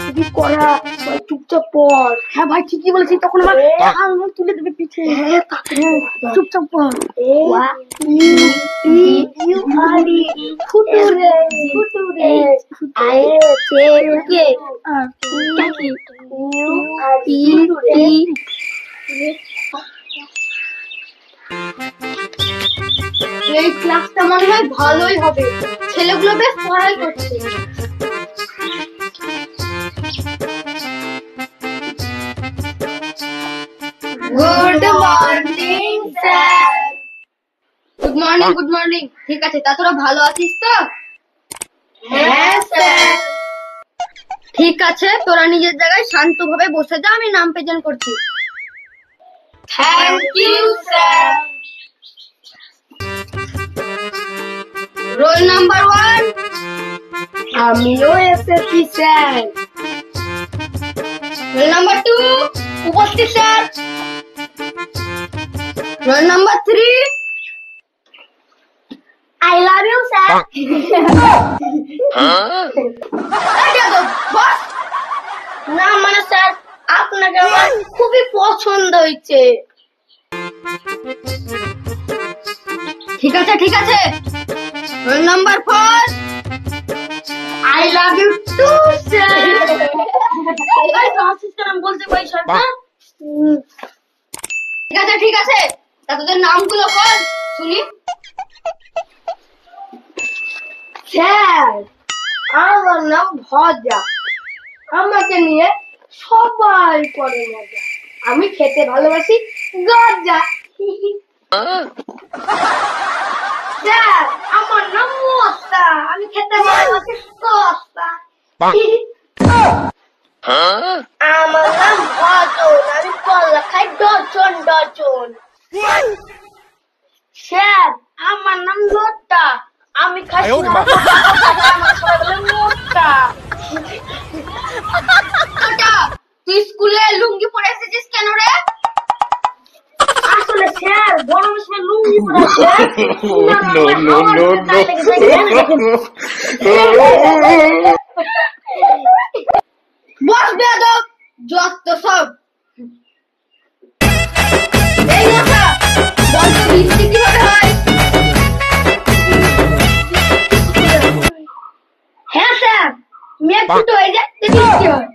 খুবই কড়া, চুপচাপ পড়। হ্যাঁ ভাই, ঠিকই বলেছি। তখন আমার আঙুল তুলে দেবে পিঠে। চুপচাপ পড়। এই ক্লাসটা মনে হয় ভালোই হবে, ছেলেগুলো বেশ পড়াই করছে। Good morning sir. Good morning, good morning. ঠিক আছে, তা তোরা ভালো আছিস তো? হ্যাঁ স্যার। ঠিক আছে, তোরা নিজের জায়গায় শান্তভাবে বসে যা, আমি নাম প্রেজেন্ট করছি। Thank you sir. Roll number 1। আমিও এসেছি স্যার। রোল নাম্বার 2 উপস্থিত sir. Roll number 3 I love you sir. না মানে স্যার, আপনাকে আমার খুবই পছন্দ হয়েছে। ঠিক আছে, ঠিক আছে। Roll number 4 I love you too sir. বলতে পারি স্যার না? ঠিক আছে, ঠিক আছে। তা তোদের নামগুলো বল শুনি। স্যার, আমার নাম ভজা। আমাকে নিয়ে সবাই করে মজা। আমি খেতে ভালোবাসি গজা। স্যার, আমার নাম মস্তা। আমি খেতে ভালোবাসি কস্তা। আমার নাম ভজন। আমি কলা খাই ডজন ডজন। স্যার, আমার নাম লোটা। আমি খাই মোটা। তুই স্কুলে লুঙ্গি পরে এসেছিস কেন রে? আসলে স্যার, গরমের সময় লুঙ্গি পরে বস বেয়াদব, যত সব। এই মশা, বল তো বৃষ্টি কিভাবে হয়? হ্যাঁ স্যার, মেঘ ফুটো হয়ে যায় বৃষ্টি হয়।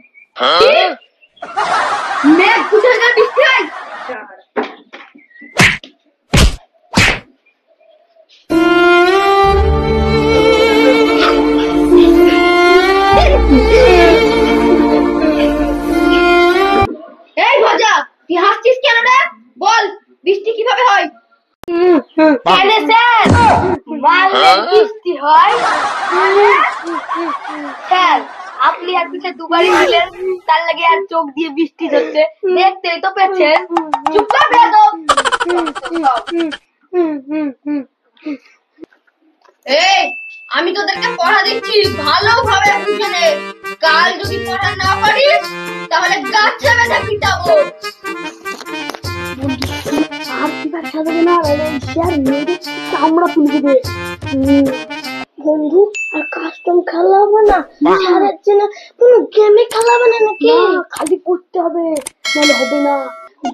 মেঘ ফুটো হয়ে যায় বৃষ্টি হয়? এই ভজা, তুই হাসছিস কেন রে? বল, বৃষ্টি কিভাবে হয়? কেন স্যার, মারলে বৃষ্টি হয়? স্যার, আপনি আর পিছে দুবারই দিলেন, তার লাগে আর চোখ দিয়ে বৃষ্টি হচ্ছে। দেখতেই তো পেয়েছেন। চুপ কর বেয়াদব। এই, আমি তোদেরকে পড়া দিচ্ছি, ভালোভাবে বুঝে নে। কাল যদি পড়া না পারিস তাহলে গাছে বেঁধে পিটাবো। আর কি ব্যথা দেবে না, স্যার মেরে চামড়া তুলে দেবে। বন্ধু, আর কাস্টম খেলা হবে না? স্যারের জন্য কোনো গেমে খেলা হবে না নাকি? খালি করতে হবে, নাহলে হবে না।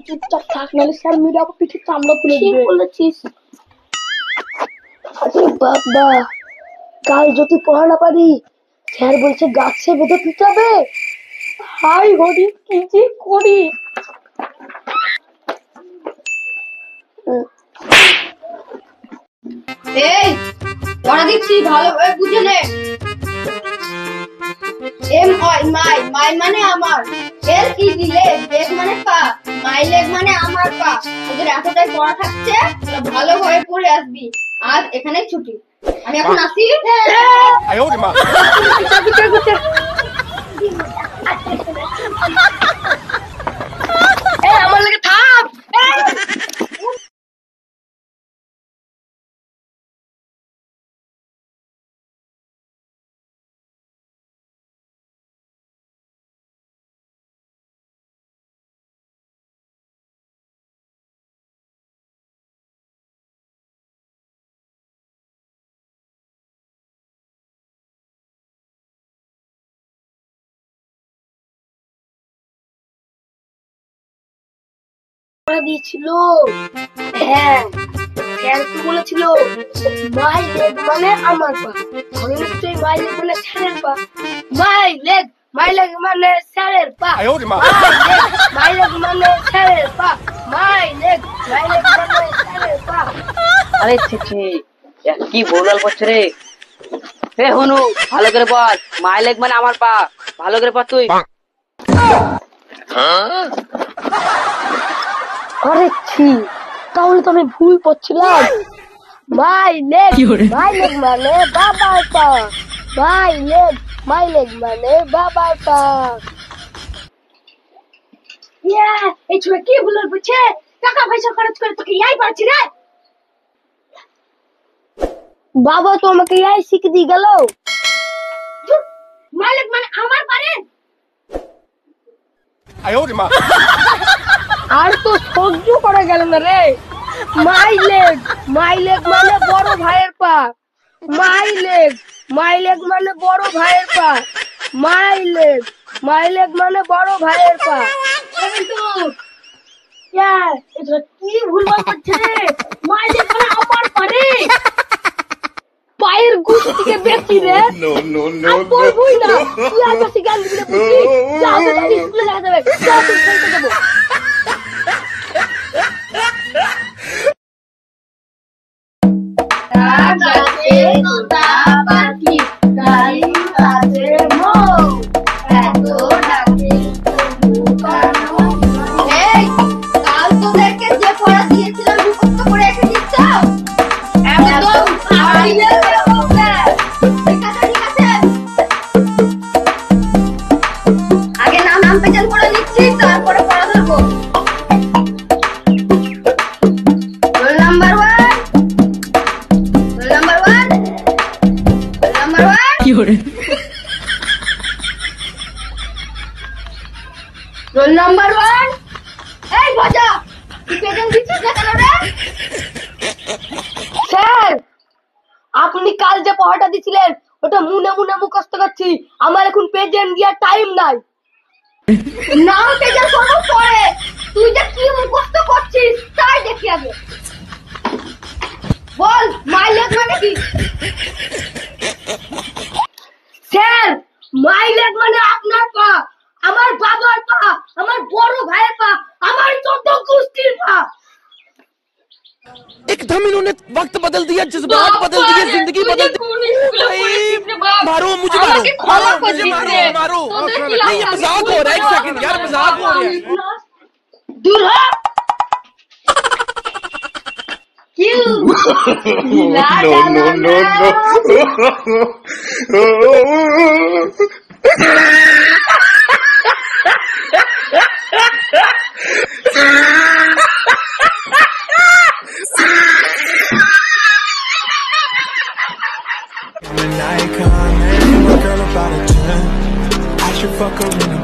চুপচাপ থাক, নাহলে স্যার মেরে আবার পিঠে চামড়া তুলে দেবে। ঠিক বলেছিস। আরে বাবা, কাল যদি পড়া না পারি, স্যার বলছে গাছে বেঁধে পিটাবে। হাই হরি, কি যে করি। এই, পড়া দিচ্ছি, ভালোভাবে বুঝে নে। এম আই মাই, মাই মানে আমার। এল ই ডি লেগ, লেগ মানে পা। মাই লেগ মানে আমার পা। তোদের এতটাই পড়া থাকছে, তোরা ভালোভাবে পড়ে আসবি। আজ এখানে ছুটি। আমি এখন আসি। দিয়েছিল। হ্যাঁ, স্যার কি বলেছিল, মাই লেগ মানে আমার পা। আমি নিশ্চয়ই মাই লেগ মানে স্যারের পা। মাই লেগ মানে স্যারের পা। মাই লেগ মানে স্যারের পা। মাই লেগ মানে স্যারের পা। আরে ছি কি ভুলভাল করছে রে। হে হনু, ভালো করে বল, মাই লেগ মানে আমার পা। ভালো করে পড় তুই। আরে ছি, তাহলে তো আমি ভুল পড়ছিলাম। মাই লেগ মানে বাবার পা। মাই লেগ মানে বাবার পা। এই ছোট কি ভুল বুঝছে? টাকা পয়সা খরচ করে তোকে ইয়াই পারছি রে। বাবা তো আমাকে ইয়াই শিখে দিয়ে গেল। মাই লেগ মানে আমার পারে। আর তো সহ্য করা গেল না রে। মাই লেগ মানে বড় ভাইয়ের পা। মাই লেগ মানে বড় ভাইয়ের পা। মাই লেগ মানে বড় ভাইয়ের পা। এটা কি ভুলভাল করছে রে? মাই লেগ মানে আমার পা রে। পায়ের গুটি থেকে বেশি রে। আর বলবই না, তুই আর বেশি জ্ঞান দিবি না বুঝলি? যা হবে তাই স্কুলে দেখা যাবে। যা তুই খেলতে যাবো। তোতা পাখি গাড়ি কাছে মৌ এত ডাকে এই কাল তো দেখে যে পড়া দিয়েছিলাম মুখস্থ করে রেখে দিচ্ছ। একদম আইলে বলতে ঠিক আছে আগে নাম পেছন করে নিচ্ছি, তারপরে পড়া ধরবো। Role number 1 role number 1। এই বাজা, তুই পেছন দিচ্ছিস না কেন রে? স্যার, আপনি কাল যে পড়াটা দিছিলেন ওটা মুনে মুখস্থ করছি। আমার এখন পেজেন্ট দেওয়ার টাইম নাই। নাম পেজেন্ট করবো পরে, তুই যে কি মুখস্থ করছিস তাই দেখি আগে। বল, মাই লেগ মানে কি? স্যার, মাই লেগ মানে আপনার পা, আমার বাবার পা, আমার বড় ভাইয়ের পা, আমার 14 গোষ্ঠীর পা। एकदम इन्होंने वक्त बदल दिया, जज्बात बदल दिए, जिंदगी बदल दी। मारो मुझे, मारो नहीं, ये मजाक हो रहा है। एक सेकंड यार, मजाक हो रहा है। दूर हो। An icon, and my girl about a 10. I should fuck her in